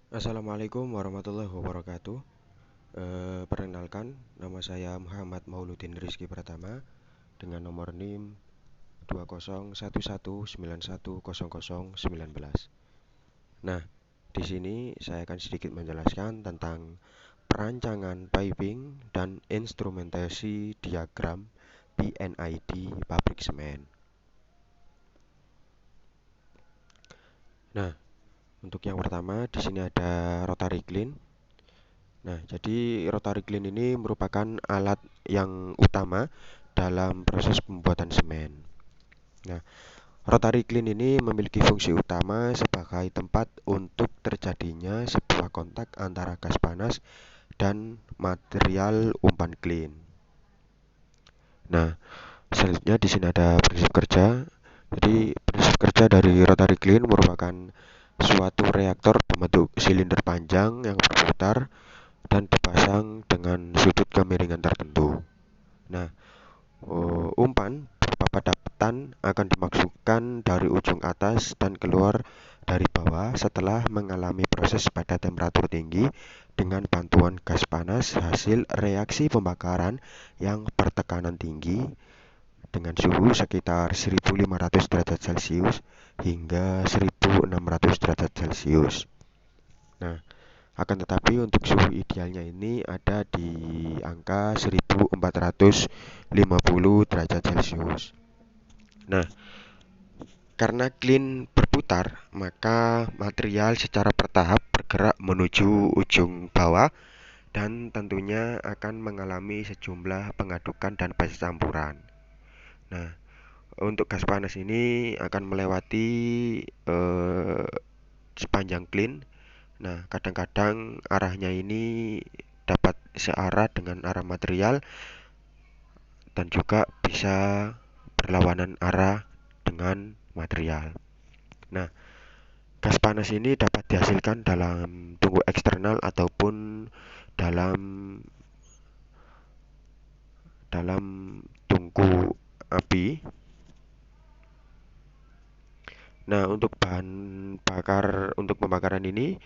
Assalamualaikum warahmatullahi wabarakatuh. Perkenalkan, nama saya Muhammad Mauludin Rizky Pratama dengan nomor NIM 2011910019. Nah, di sini saya akan sedikit menjelaskan tentang perancangan piping dan instrumentasi diagram PNID pabrik semen. Nah, untuk yang pertama di sini ada rotary clean. Nah, jadi rotary clean ini merupakan alat yang utama dalam proses pembuatan semen. Nah, rotary clean ini memiliki fungsi utama sebagai tempat untuk terjadinya sebuah kontak antara gas panas dan material umpan clean. Nah, selanjutnya di sini ada prinsip kerja. Jadi, prinsip kerja dari rotary clean merupakan suatu reaktor berbentuk silinder panjang yang berputar dan dipasang dengan sudut kemiringan tertentu. Nah, umpan berupa padatan akan dimasukkan dari ujung atas dan keluar dari bawah setelah mengalami proses pada temperatur tinggi dengan bantuan gas panas hasil reaksi pembakaran yang bertekanan tinggi dengan suhu sekitar 1500 derajat Celcius hingga 1600 derajat Celcius. Nah, akan tetapi untuk suhu idealnya ini ada di angka 1450 derajat Celcius. Nah, karena clean berputar, maka material secara bertahap bergerak menuju ujung bawah dan tentunya akan mengalami sejumlah pengadukan dan campuran. Nah, untuk gas panas ini akan melewati sepanjang clean. Nah, kadang-kadang arahnya ini dapat searah dengan arah material dan juga bisa berlawanan arah dengan material. Nah, gas panas ini dapat dihasilkan dalam tungku eksternal ataupun dalam dalam tungku api. Nah, untuk bahan bakar untuk pembakaran ini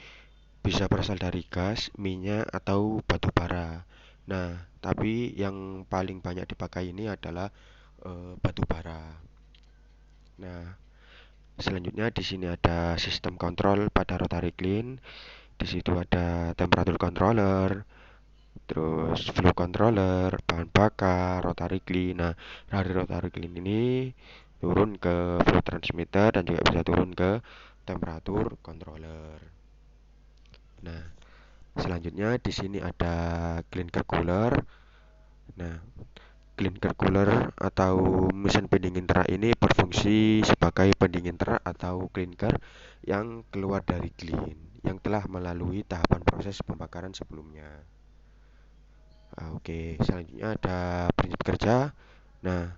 bisa berasal dari gas, minyak, atau batu bara. Nah, tapi yang paling banyak dipakai ini adalah batu bara. Nah, selanjutnya di sini ada sistem kontrol pada rotary clean. Di situ ada temperature controller, terus flow controller, bahan bakar, rotary clean. Nah, dari rotary clean ini turun ke flow transmitter dan juga bisa turun ke temperature controller. Nah, selanjutnya di sini ada clinker cooler. Nah, clinker cooler atau mesin pendingin terak ini berfungsi sebagai pendingin terak atau clinker yang keluar dari clean yang telah melalui tahapan proses pembakaran sebelumnya. Oke, selanjutnya ada prinsip kerja. Nah,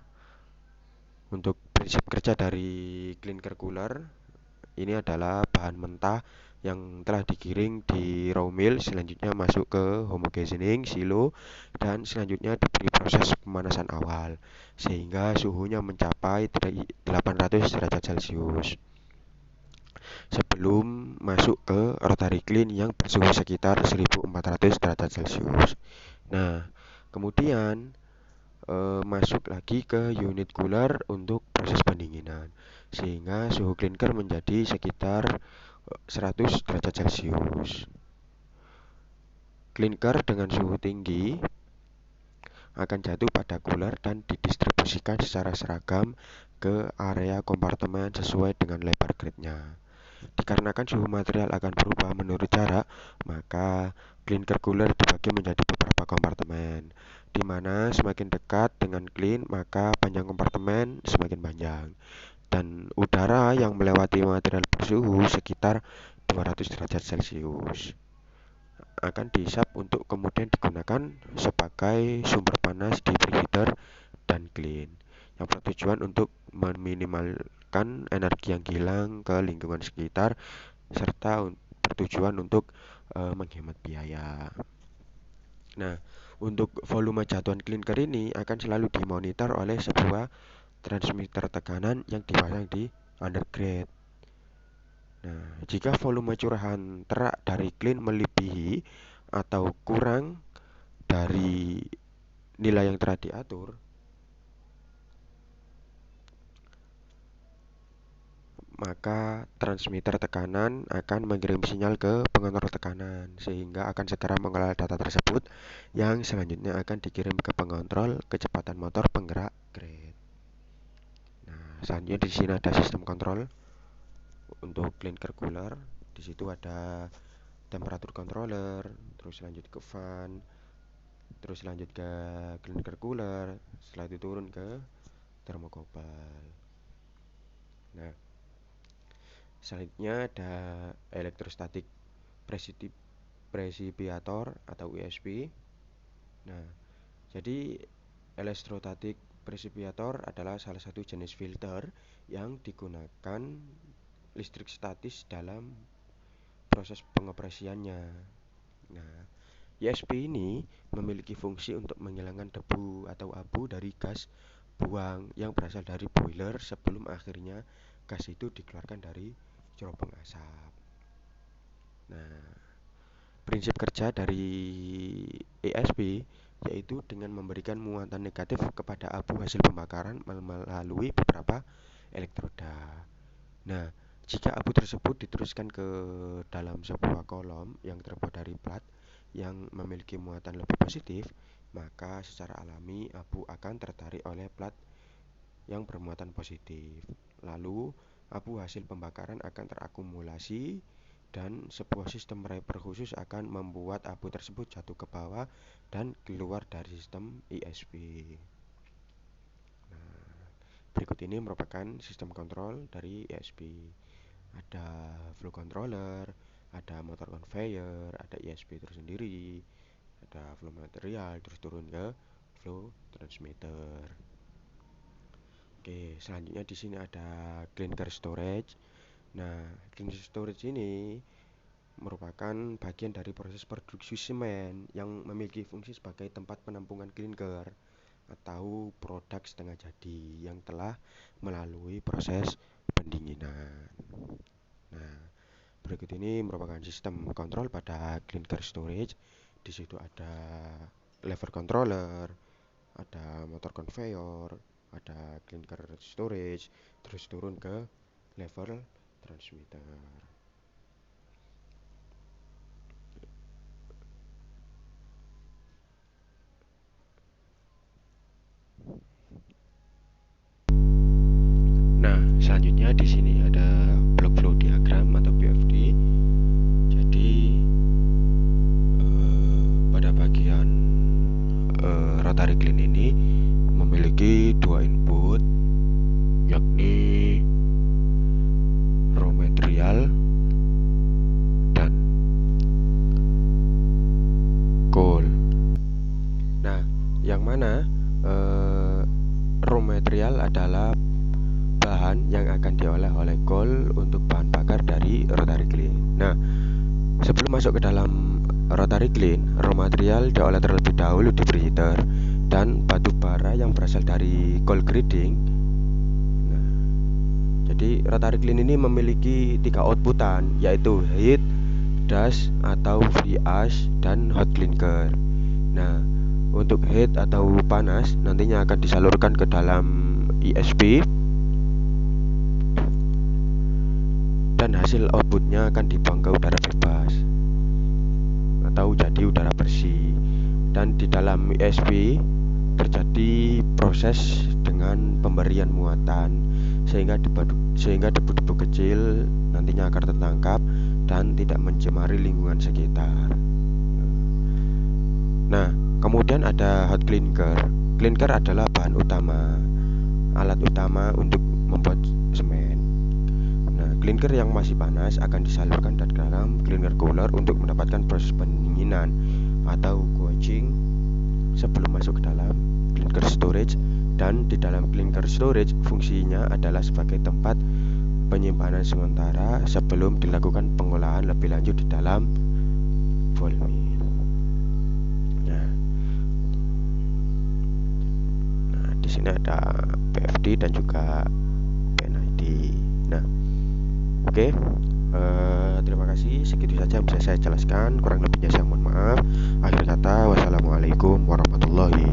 untuk prinsip kerja dari clinker cooler ini adalah bahan mentah yang telah digiring di raw mill, selanjutnya masuk ke homogeneizing silo dan selanjutnya diberi proses pemanasan awal sehingga suhunya mencapai 800 derajat Celcius sebelum masuk ke rotary clean yang bersuhu sekitar 1400 derajat Celcius. Nah, kemudian masuk lagi ke unit cooler untuk proses pendinginan sehingga suhu clinker menjadi sekitar 100 derajat Celcius. Clinker dengan suhu tinggi akan jatuh pada cooler dan didistribusikan secara seragam ke area kompartemen sesuai dengan lebar gridnya. Dikarenakan suhu material akan berubah menurut jarak, maka clinker cooler dibagi menjadi beberapa kompartemen, di mana semakin dekat dengan clean, maka panjang kompartemen semakin panjang. Dan udara yang melewati material bersuhu sekitar 200 derajat Celcius akan dihisap untuk kemudian digunakan sebagai sumber panas di preheater dan clean yang bertujuan untuk meminimalkan energi yang hilang ke lingkungan sekitar serta bertujuan untuk menghemat biaya. Nah, untuk volume jatuhan clinker ini akan selalu dimonitor oleh sebuah transmitter tekanan yang dipasang di undergrade. Nah, jika volume curahan terak dari klin melebihi atau kurang dari nilai yang telah diatur, maka transmitter tekanan akan mengirim sinyal ke pengontrol tekanan sehingga akan segera mengolah data tersebut yang selanjutnya akan dikirim ke pengontrol kecepatan motor penggerak grade. Nah, selanjutnya di sini ada sistem kontrol untuk clinker cooler. Di situ ada temperatur controller, terus lanjut ke fan, terus lanjut ke clinker cooler, setelah itu turun ke thermocouple. Nah, selanjutnya ada electrostatic precipitator atau ESP. Nah, jadi electrostatic precipitator adalah salah satu jenis filter yang digunakan listrik statis dalam proses pengoperasiannya. Nah, ESP ini memiliki fungsi untuk menghilangkan debu atau abu dari gas buang yang berasal dari boiler sebelum akhirnya gas itu dikeluarkan dari cerobong asap. Nah, prinsip kerja dari ESP yaitu dengan memberikan muatan negatif kepada abu hasil pembakaran melalui beberapa elektroda. Nah, jika abu tersebut diteruskan ke dalam sebuah kolom yang terbuat dari plat yang memiliki muatan lebih positif, maka secara alami abu akan tertarik oleh plat yang bermuatan positif. Lalu, abu hasil pembakaran akan terakumulasi dan sebuah sistem wiper khusus akan membuat abu tersebut jatuh ke bawah dan keluar dari sistem ESP. Nah, berikut ini merupakan sistem kontrol dari ESP. Ada flow controller, ada motor conveyor, ada ESP tersendiri, ada flow material, terus turun ke flow transmitter. Oke, selanjutnya di sini ada clinker storage. Nah, clinker storage ini merupakan bagian dari proses produksi semen yang memiliki fungsi sebagai tempat penampungan clinker atau produk setengah jadi yang telah melalui proses pendinginan. Nah, berikut ini merupakan sistem kontrol pada clinker storage. Di situ ada lever controller, ada motor conveyor, ada clinker storage, terus turun ke level transmitter. Nah, selanjutnya di sini ada block flow diagram atau BFD. Jadi pada bagian rotary clean ini memiliki dua input, yakni raw material dan coal. Nah, yang mana raw material adalah bahan yang akan diolah oleh coal untuk bahan bakar dari rotary clean. Nah, sebelum masuk ke dalam rotary clean, raw material diolah terlebih dahulu di preheater dan batu bara yang berasal dari coal grading. Nah, jadi rotary clean ini memiliki 3 outputan, yaitu heat, dash atau free ash, dan hot clinker. Nah, untuk heat atau panas nantinya akan disalurkan ke dalam ESP dan hasil outputnya akan dibuang ke udara bebas atau jadi udara bersih. Dan di dalam ESP terjadi proses dengan pemberian muatan sehingga debu-debu kecil nantinya akan tertangkap dan tidak mencemari lingkungan sekitar. Nah, kemudian ada hot clinker. Clinker adalah bahan utama, alat utama untuk membuat semen. Nah, clinker yang masih panas akan disalurkan ke dalam clinker cooler untuk mendapatkan proses pendinginan atau quenching sebelum masuk ke dalam clinker storage. Dan di dalam clinker storage fungsinya adalah sebagai tempat penyimpanan sementara sebelum dilakukan pengolahan lebih lanjut di dalam ball mill. Nah, di sini ada PFD dan juga PNID. Nah, oke. Terima kasih, segitu saja yang bisa saya jelaskan. Kurang lebihnya saya mohon maaf. Akhir kata, wassalamualaikum warahmatullahi